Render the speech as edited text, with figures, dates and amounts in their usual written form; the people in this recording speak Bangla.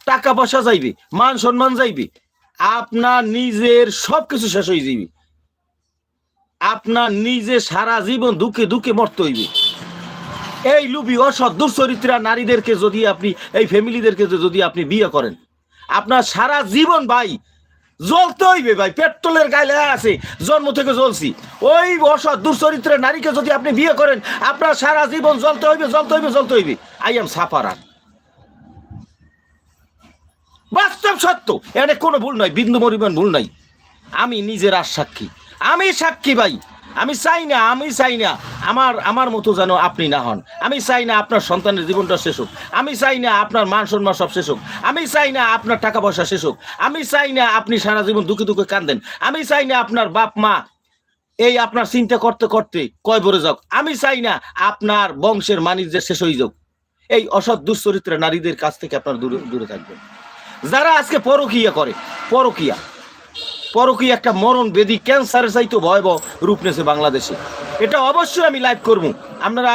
টাকা পয়সা যাইবে, মান সম্মান যাইবে, আপনার নিজের সবকিছু শেষ হয়ে যাইবে, আপনার নিজে সারা জীবন দুঃখে দুঃখে মরতে হইবে। এই লুবি অসৎ দুশ্চরিত্রা নারীদেরকে যদি আপনি, এই ফ্যামিলিদেরকে যদি আপনি বিয়ে করেন, আপনার সারা জীবন ভাই জ্বলতে হইবে ভাই, পেট্রোলের গায়ে আছে, জন্ম থেকে জ্বলছি। ওই অসৎ দুশ্চরিত্রের নারীকে যদি আপনি বিয়ে করেন, আপনার সারা জীবন জ্বলতে হইবে, জ্বলতে হইবে, জ্বলতে হইবে। আই এম সাফারার, বাস্তব সত্য, এখানে কোনো ভুল নাই, বিন্দু পরিমাণ ভুল নাই। আমি নিজের আর সাক্ষী, আমি সাক্ষী ভাই। আমি চাই না, আমি চাই না আমার মতো যেন আপনি না হন। আমি চাই না আপনার সন্তানের জীবনটা শেষ হোক। আমি চাই না আপনার মান সম্মান সব শেষ হোক। আমি চাই না আপনার টাকা পয়সা শেষ হোক। আমি চাই না আপনি সারা জীবন দুঃখে দুঃখে কান্দেন। আমি চাই না আপনার বাপ মা এই আপনার চিন্তা করতে করতে কয় বরে যাক। আমি চাই না আপনার বংশের মানিজ্য শেষ হয়ে যাক। এই অসৎ দুশ্চরিত্রের নারীদের কাছ থেকে আপনার দূরে দূরে থাকবেন। যারা আজকে পরকীয়া করে, পরকীয়া পরকীয়া একটা মরণ বেদি, ক্যান্সারের চাইতে ভয়াবহ রূপ নেছে বাংলাদেশে। এটা অবশ্যই আমি লাইভ করবো। আপনারা